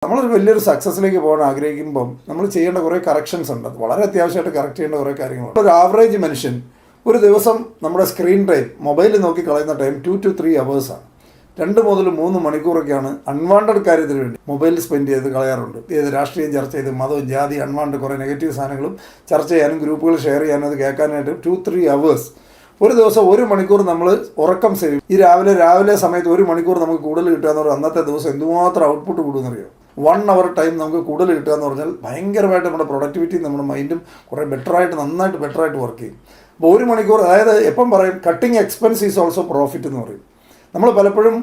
നമ്മളൊരു വലിയൊരു സക്സസ്സിലേക്ക് പോകാൻ ആഗ്രഹിക്കുമ്പം നമ്മൾ ചെയ്യേണ്ട കുറേ കറക്ഷൻസ് ഉണ്ട്. വളരെ അത്യാവശ്യമായിട്ട് കറക്റ്റ് ചെയ്യേണ്ട കുറേ കാര്യങ്ങളുണ്ട്. ഒരു ആവറേജ് മനുഷ്യൻ ഒരു ദിവസം നമ്മുടെ സ്ക്രീൻ ടൈം മൊബൈലിൽ നോക്കി കളയുന്ന ടൈം 2 to 3 അവേഴ്സാണ്. 2 മുതൽ 3 മണിക്കൂറൊക്കെയാണ് അൺവാണ്ടഡ് കാര്യത്തിന് വേണ്ടി മൊബൈലിൽ സ്പെൻഡ് ചെയ്ത് കളയാറുണ്ട്. ഏത് രാഷ്ട്രീയം ചർച്ച ചെയ്ത് മതവും ജാതി അൺവാണ്ടഡ് കുറേ നെഗറ്റീവ് സാധനങ്ങളും ചർച്ച ചെയ്യാനും ഗ്രൂപ്പുകൾ ഷെയർ ചെയ്യാനും അത് കേൾക്കാനായിട്ട് 2-3 അവേഴ്സ്. ഒരു ദിവസം 1 മണിക്കൂർ നമ്മൾ ഉറക്കം സേവ്. ഈ രാവിലെ സമയത്ത് 1 മണിക്കൂർ നമുക്ക് കൂടുതൽ കിട്ടുക എന്ന് പറഞ്ഞാൽ അന്നത്തെ ദിവസം എന്തുമാത്രം ഔട്ട്പുട്ട് കൂടുമെന്നറിയോ? 1 അവർ ടൈം നമുക്ക് കൂടുതൽ കിട്ടുക എന്ന് പറഞ്ഞാൽ ഭയങ്കരമായിട്ട് നമ്മുടെ പ്രൊഡക്ടിവിറ്റിയും നമ്മുടെ മൈൻഡും കുറേ നന്നായിട്ട് ബെറ്ററായിട്ട് വർക്ക് ചെയ്യും. അപ്പോൾ 1 മണിക്കൂർ, അതായത് എപ്പം പറയും cutting expense is also profit എന്ന് പറയും. നമ്മൾ പലപ്പോഴും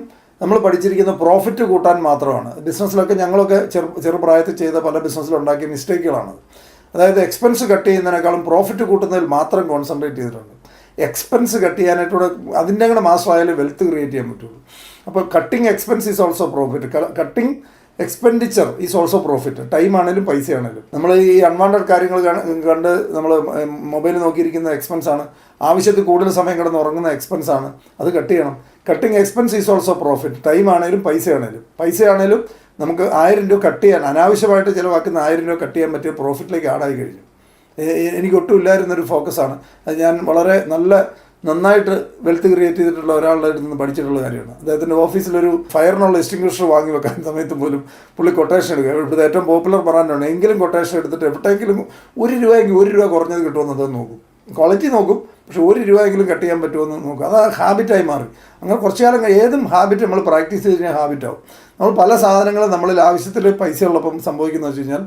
പഠിച്ചിരിക്കുന്ന പ്രോഫിറ്റ് കൂട്ടാൻ മാത്രമാണ്. ബിസിനസ്സിലൊക്കെ ഞങ്ങളൊക്കെ ചെറുപ്രായത്തിൽ ചെയ്ത പല ബിസിനസ്സിലുണ്ടാക്കിയ മിസ്റ്റേക്കുകളാണ്. അതായത് എക്സ്പെൻസ് കട്ട് ചെയ്യുന്നതിനേക്കാളും പ്രോഫിറ്റ് കൂട്ടുന്നതിൽ മാത്രം കോൺസെൻട്രേറ്റ് ചെയ്തിട്ടുണ്ട്. എക്സ്പെൻസ് കട്ട് ചെയ്യാനായിട്ടൂടെ അതിൻ്റെ അങ്ങനെ മാസ്റ്റർ ആയാലും വെൽത്ത് ക്രിയേറ്റ് ചെയ്യാൻ പറ്റുള്ളൂ. അപ്പോൾ cutting expense is also profit, cutting expenditure is also profit. Time ആണെങ്കിലും പൈസ ആണെങ്കിലും നമ്മൾ ഈ അൺവാണ്ടഡ് കാര്യങ്ങൾ കണ്ട് നമ്മൾ മൊബൈൽ നോക്കിയിരിക്കുന്ന എക്സ്പെൻസാണ്. ആവശ്യത്തിൽ കൂടുതൽ സമയം കിടന്ന് ഉറങ്ങുന്ന എക്സ്പെൻസാണ്. അത് കട്ട് ചെയ്യണം. Cutting expense is also profit. Time ആണെങ്കിലും പൈസ ആണെങ്കിലും നമുക്ക് 1000 രൂപ കട്ട് ചെയ്യാൻ, അനാവശ്യമായിട്ട് ചിലവാക്കുന്ന 1000 രൂപ കട്ട് ചെയ്യാൻ പറ്റിയ പ്രോഫിറ്റിലേക്ക് ആഡായി കഴിഞ്ഞു. എനിക്കൊട്ടും ഇല്ലായിരുന്നൊരു ഫോക്കസാണ് അത്. ഞാൻ വളരെ നന്നായിട്ട് വെൽത്ത് ക്രിയേറ്റ് ചെയ്തിട്ടുള്ള ഒരാളുടെ അടുത്ത് നിന്ന് പഠിച്ചിട്ടുള്ള കാര്യമാണ്. അദ്ദേഹത്തിൻ്റെ ഓഫീസിലൊരു ഫയറിനുള്ള എക്സ്റ്റിങ്ക്വിഷർ വാങ്ങി വെക്കാൻ സമയത്ത് പോലും പുള്ളി കൊട്ടേഷൻ എടുക്കുക. ഇവിടുത്തെ ഏറ്റവും പോപ്പുലർ ബ്രാൻഡാണ്. എങ്കിലും കൊട്ടേഷൻ എടുത്തിട്ട് എവിടേക്കെങ്കിലും 1 രൂപയെങ്കിൽ 1 രൂപ കുറഞ്ഞത് കിട്ടുമെന്ന് അത് നോക്കും. ക്വാളിറ്റി നോക്കും, പക്ഷെ 1 രൂപയെങ്കിലും കട്ട് ചെയ്യാൻ പറ്റുമെന്ന് നോക്കും. അത് ഹാബിറ്റായി മാറി. അങ്ങനെ കുറച്ച് കാലം ഏതും ഹാബിറ്റ് നമ്മൾ പ്രാക്ടീസ് ചെയ്ത് കഴിഞ്ഞാൽ ഹാബിറ്റാവും. നമ്മൾ പല സാധനങ്ങളും നമ്മളിൽ ആവശ്യത്തിൽ പൈസ ഉള്ളപ്പം സംഭവിക്കുന്നത് വെച്ച് കഴിഞ്ഞാൽ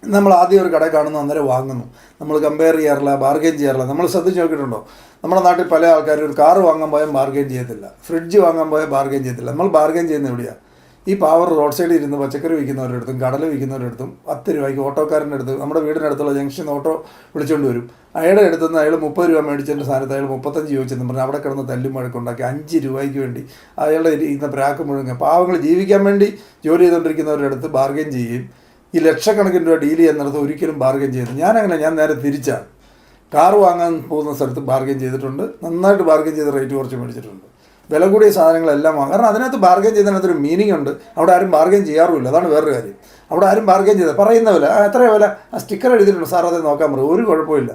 നമ്മൾ ആദ്യം ഒരു കട കാണുന്നു, അന്നേരം വാങ്ങുന്നു. നമ്മൾ കമ്പയർ ചെയ്യാറില്ല, ബാർഗെയിൻ ചെയ്യാറില്ല. നമ്മൾ ശ്രദ്ധിച്ച് നോക്കിയിട്ടുണ്ടോ? നമ്മുടെ നാട്ടിൽ പല ആൾക്കാരും ഒരു കാറ് വാങ്ങാൻ പോയാൽ ബാർഗെയിൻ ചെയ്യത്തില്ല, ഫ്രിഡ്ജ് വാങ്ങാൻ പോയാൽ ബാർഗെയിൻ ചെയ്യത്തില്ല. നമ്മൾ ബാർഗെയിൻ ചെയ്യുന്നത് എവിടെയാണ്? ഈ പാവർ റോഡ് സൈഡിൽ ഇരുന്ന് പച്ചക്കറി വിൽക്കുന്നവരുടെ അടുത്തും കടല വിൽക്കുന്നവരുടെ 10 രൂപയ്ക്ക് ഓട്ടോക്കാരൻ്റെ അടുത്ത്, നമ്മുടെ വീടിനടുത്തുള്ള ജംഗ്ഷൻ ഓട്ടോ വിളിച്ചുകൊണ്ട് വരും. അയാളുടെ അടുത്തുനിന്ന് അയാൾ 30 രൂപ മേടിച്ചതിൻ്റെ സ്ഥാനത്ത് അയാൾ 35 ചോദിച്ചെന്ന് പറഞ്ഞാൽ അവിടെ കിടന്ന് തല്ലും വഴക്കുണ്ടാക്കി 5 രൂപയ്ക്ക് വേണ്ടി അയാളുടെ ഇന്ന പ്രാക്ക് മുഴുവൻ പാവങ്ങൾ ജീവിക്കാൻ വേണ്ടി ജോലി ചെയ്തുകൊണ്ടിരിക്കുന്നവരുടെ അടുത്ത് ബാർഗെയിൻ ചെയ്യുകയും ഈ ലക്ഷക്കണക്കിന് രൂപ ഡീൽ ചെയ്യുന്നിടത്ത് ഒരിക്കലും ബാർഗെയിൻ ചെയ്തു. ഞാൻ നേരെ തിരിച്ചാണ്. കാർ വാങ്ങാൻ പോകുന്ന സ്ഥലത്ത് ബാർഗെയിൻ ചെയ്തിട്ടുണ്ട്. നന്നായിട്ട് ബാർഗെയിൻ ചെയ്ത് റേറ്റ് കുറച്ച് മേടിച്ചിട്ടുണ്ട്. വില കൂടിയ സാധനങ്ങളെല്ലാം വാങ്ങും. കാരണം അതിനകത്ത് ബാർഗെയിൻ ചെയ്തതിനകത്തൊരു മീനിങ് ഉണ്ട്. അവിടെ ആരും ബാർഗെയിൻ ചെയ്യാറുമില്ല. അതാണ് വേറൊരു കാര്യം. അവിടെ ആരും ബാർഗെയിൻ ചെയ്ത് പറയുന്ന വില എത്രയോ വില ആ സ്റ്റിക്കർ എഴുതിയിട്ടുണ്ട്, സാർ അത് നോക്കാൻ പറയും. ഒരു കുഴപ്പമില്ല.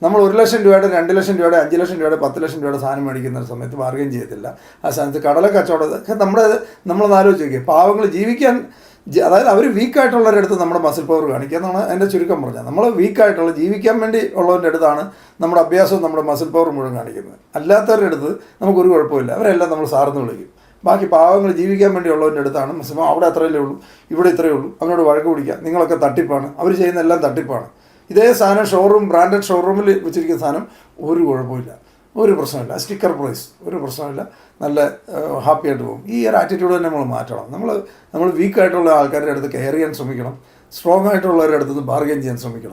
നമ്മൾ 1 ലക്ഷം രൂപയുടെ 2 ലക്ഷം രൂപയുടെ 5 ലക്ഷം രൂപയുടെ 10 ലക്ഷം രൂപയുടെ സാധനം മേടിക്കുന്ന സമയത്ത് ബാർഗെയിൻ ചെയ്യത്തില്ല. ആ സ്ഥാനത്ത് കടല കച്ചവടം നമ്മളൊന്ന് ആലോചിച്ച് നോക്കിയാൽ പാവങ്ങൾ ജീവിക്കാൻ, അതായത് അവർ വീക്കായിട്ടുള്ളവരുടെ അടുത്ത് നമ്മുടെ മസിൽ പവർ കാണിക്കുക എന്നാണ് എൻ്റെ ചുരുക്കം പറഞ്ഞാൽ. നമ്മൾ വീക്കായിട്ടുള്ള ജീവിക്കാൻ വേണ്ടി ഉള്ളവരുടെ അടുത്താണ് നമ്മുടെ അഭ്യാസവും നമ്മുടെ മസിൽ പവർ മുഴുവൻ കാണിക്കുന്നത്. അല്ലാത്തവരുടെ അടുത്ത് നമുക്കൊരു കുഴപ്പമില്ല. അവരെല്ലാം നമ്മൾ സാർന്ന് വിളിക്കും. ബാക്കി പാവങ്ങൾ ജീവിക്കാൻ വേണ്ടി ഉള്ളവരുടെ അടുത്താണ് മസിൽ. അവിടെ അത്രയല്ലേ ഉള്ളൂ, ഇവിടെ ഇത്രയേ ഉള്ളൂ. അവനോട് വഴക്ക് പിടിക്കുക, നിങ്ങളൊക്കെ തട്ടിപ്പാണ്, അവർ ചെയ്യുന്ന എല്ലാം തട്ടിപ്പാണ്. ഇതേ സാധനം ബ്രാൻഡഡ് ഷോറൂമിൽ വെച്ചിരിക്കുന്ന സാധനം ഒരു കുഴപ്പമില്ല, ഒരു പ്രശ്നമില്ല. സ്റ്റിക്കർ പ്രൈസ് ഒരു പ്രശ്നമില്ല, നല്ല ഹാപ്പി ആയിട്ട് പോകും. ഈ ഒരു ആറ്റിറ്റ്യൂഡ് തന്നെ നമ്മൾ മാറ്റണം. നമ്മൾ വീക്കായിട്ടുള്ള ആൾക്കാരുടെ അടുത്ത് കെയർ ചെയ്യാൻ ശ്രമിക്കണം. സ്ട്രോങ് ആയിട്ടുള്ളവരുടെ അടുത്ത് ബാർഗെയിൻ ചെയ്യാൻ ശ്രമിക്കണം.